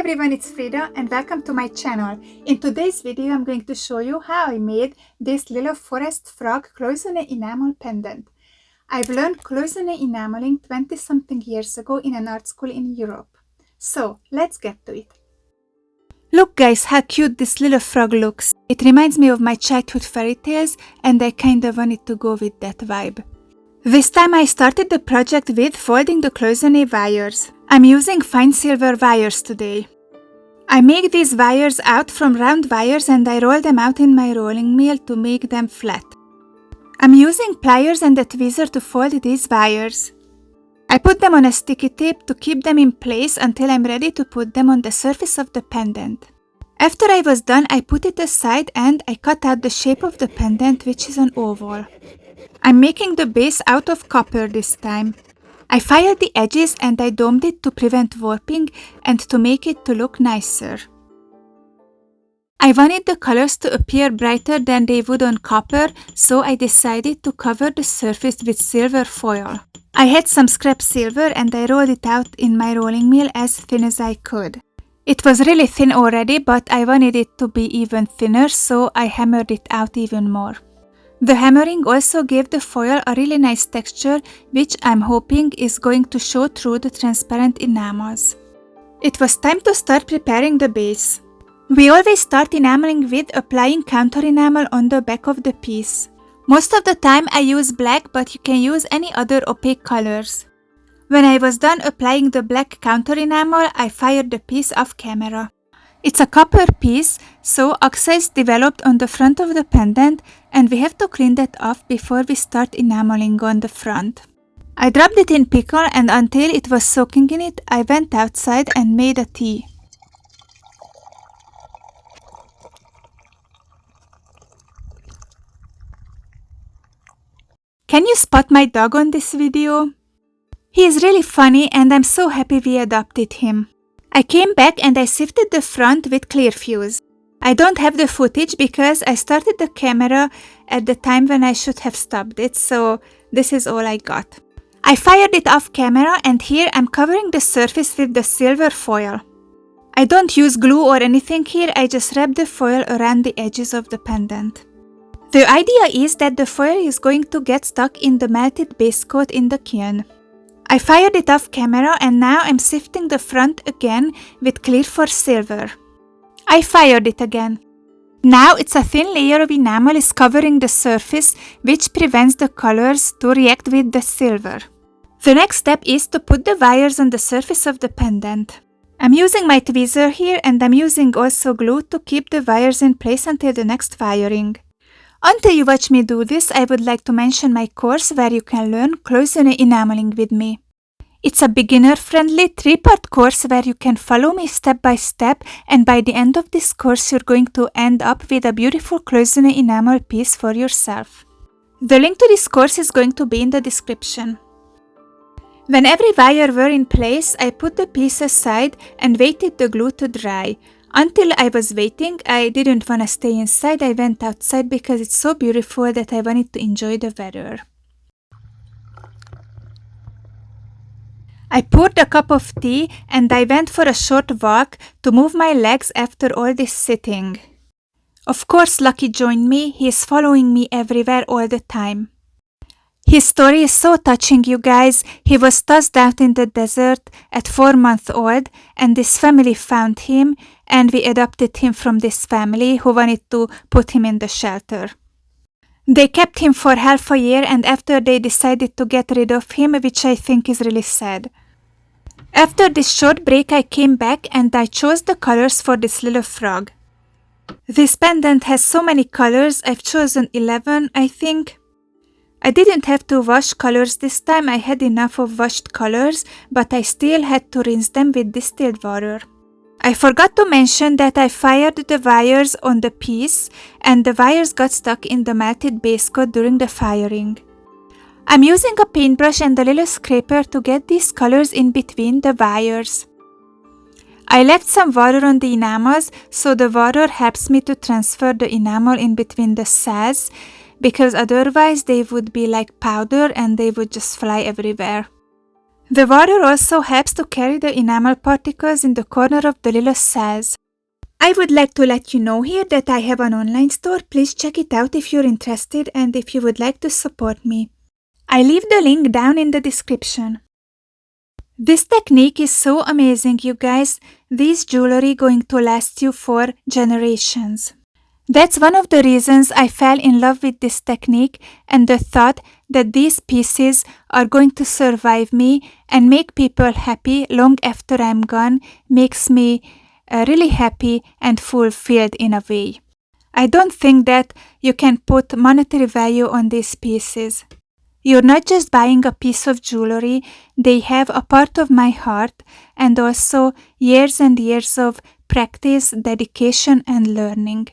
everyone, it's Frida and welcome to my channel. In today's video I'm going to show you how I made this little forest frog Cloisonne enamel pendant. I've learned Cloisonne enameling 20 something years ago in an art school in Europe. So let's get to it. Look guys, how cute this little frog looks. It reminds me of my childhood fairy tales and I kinda wanted to go with that vibe. This time I started the project with folding the Cloisonne wires. I'm using fine silver wires today. I make these wires out from round wires and I roll them out in my rolling mill to make them flat. I'm using pliers and a tweezer to fold these wires. I put them on a sticky tape to keep them in place until I'm ready to put them on the surface of the pendant. After I was done, I put it aside and I cut out the shape of the pendant, which is an oval. I'm making the base out of copper this time. I filed the edges and I domed it to prevent warping and to make it to look nicer. I wanted the colors to appear brighter than they would on copper, so I decided to cover the surface with silver foil. I had some scrap silver and I rolled it out in my rolling mill as thin as I could. It was really thin already, but I wanted it to be even thinner, so I hammered it out even more. The hammering also gave the foil a really nice texture, which I'm hoping is going to show through the transparent enamels. It was time to start preparing the base. We always start enameling with applying counter enamel on the back of the piece. Most of the time I use black, but you can use any other opaque colors. When I was done applying the black counter enamel, I fired the piece off camera. It's a copper piece, so oxides developed on the front of the pendant and we have to clean that off before we start enameling on the front. I dropped it in pickle and until it was soaking in it, I went outside and made a tea. Can you spot my dog on this video? He is really funny and I'm so happy we adopted him. I came back and I sifted the front with clear fuse. I don't have the footage because I started the camera at the time when I should have stopped it, so this is all I got. I fired it off camera and here I'm covering the surface with the silver foil. I don't use glue or anything here, I just wrap the foil around the edges of the pendant. The idea is that the foil is going to get stuck in the melted base coat in the kiln. I fired it off camera and now I'm sifting the front again with clear for silver. I fired it again. Now it's a thin layer of enamel is covering the surface, which prevents the colors to react with the silver. The next step is to put the wires on the surface of the pendant. I'm using my tweezer here and I'm using also glue to keep the wires in place until the next wiring. Until you watch me do this, I would like to mention my course where you can learn Cloisonne enameling with me. It's a beginner-friendly 3-part course where you can follow me step by step, and by the end of this course you're going to end up with a beautiful Cloisonne enamel piece for yourself. The link to this course is going to be in the description. When every wire were in place, I put the piece aside and waited the glue to dry. Until I was waiting, I didn't want to stay inside, I went outside because it's so beautiful that I wanted to enjoy the weather. I poured a cup of tea and I went for a short walk to move my legs after all this sitting. Of course Lucky joined me, he is following me everywhere all the time. His story is so touching, you guys. He was tossed out in the desert at 4 months old and this family found him and we adopted him from this family who wanted to put him in the shelter. They kept him for half a year and after they decided to get rid of him, which I think is really sad. After this short break I came back and I chose the colors for this little frog. This pendant has so many colors, I've chosen 11 I think. I didn't have to wash colors this time, I had enough of washed colors, but I still had to rinse them with distilled water. I forgot to mention that I fired the wires on the piece and the wires got stuck in the melted base coat during the firing. I'm using a paintbrush and a little scraper to get these colors in between the wires. I left some water on the enamels, so the water helps me to transfer the enamel in between the cells, because otherwise they would be like powder and they would just fly everywhere. The water also helps to carry the enamel particles in the corner of the little cells. I would like to let you know here that I have an online store. Please check it out if you're interested and if you would like to support me. I leave the link down in the description. This technique is so amazing, you guys. This jewelry going to last you for generations. That's one of the reasons I fell in love with this technique, and the thought that these pieces are going to survive me and make people happy long after I'm gone makes me really happy and fulfilled in a way. I don't think that you can put monetary value on these pieces. You're not just buying a piece of jewelry, they have a part of my heart and also years and years of practice, dedication and learning.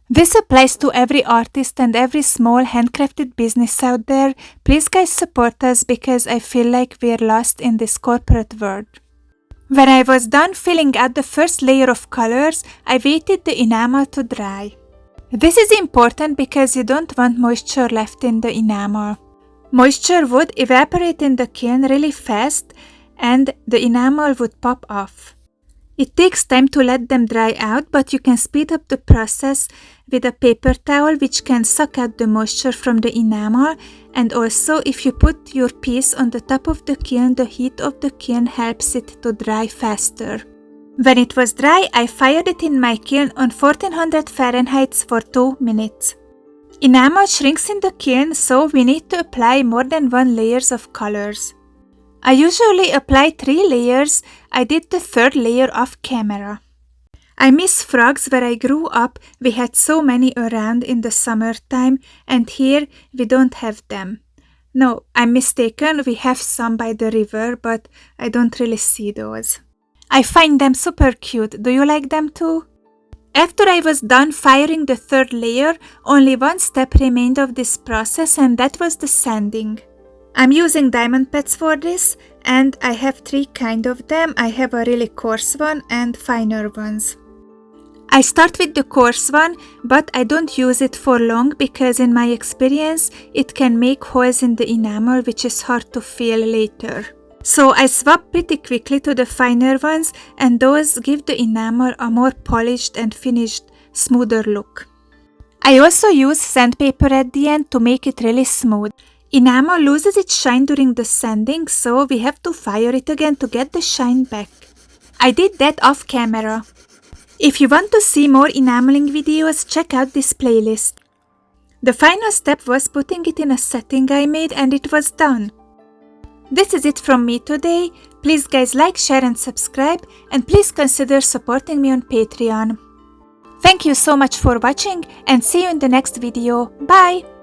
This applies to every artist and every small handcrafted business out there. Please guys support us because I feel like we're lost in this corporate world. When I was done filling out the first layer of colors, I waited the enamel to dry. This is important because you don't want moisture left in the enamel. Moisture would evaporate in the kiln really fast and the enamel would pop off. It takes time to let them dry out, but you can speed up the process with a paper towel which can suck out the moisture from the enamel, and also if you put your piece on the top of the kiln, the heat of the kiln helps it to dry faster. When it was dry, I fired it in my kiln on 1400 Fahrenheit for 2 minutes. Enamel shrinks in the kiln, so we need to apply more than 1 layer of colors. I usually apply 3 layers. I did the 3rd layer off camera. I miss frogs. Where I grew up, we had so many around in the summertime, and here we don't have them. No, I'm mistaken, we have some by the river, but I don't really see those. I find them super cute. Do you like them too? After I was done firing the 3rd layer, only one step remained of this process, and that was the sanding. I'm using diamond pads for this, and I have 3 kind of them. I have a really coarse one and finer ones. I start with the coarse one, but I don't use it for long because in my experience it can make holes in the enamel which is hard to fill later. So I swap pretty quickly to the finer ones, and those give the enamel a more polished and finished, smoother look. I also use sandpaper at the end to make it really smooth. Enamel loses its shine during the sanding, so we have to fire it again to get the shine back. I did that off camera. If you want to see more enameling videos, check out this playlist. The final step was putting it in a setting I made, and it was done. This is it from me today. Please guys like, share and subscribe, and please consider supporting me on Patreon. Thank you so much for watching, and see you in the next video. Bye!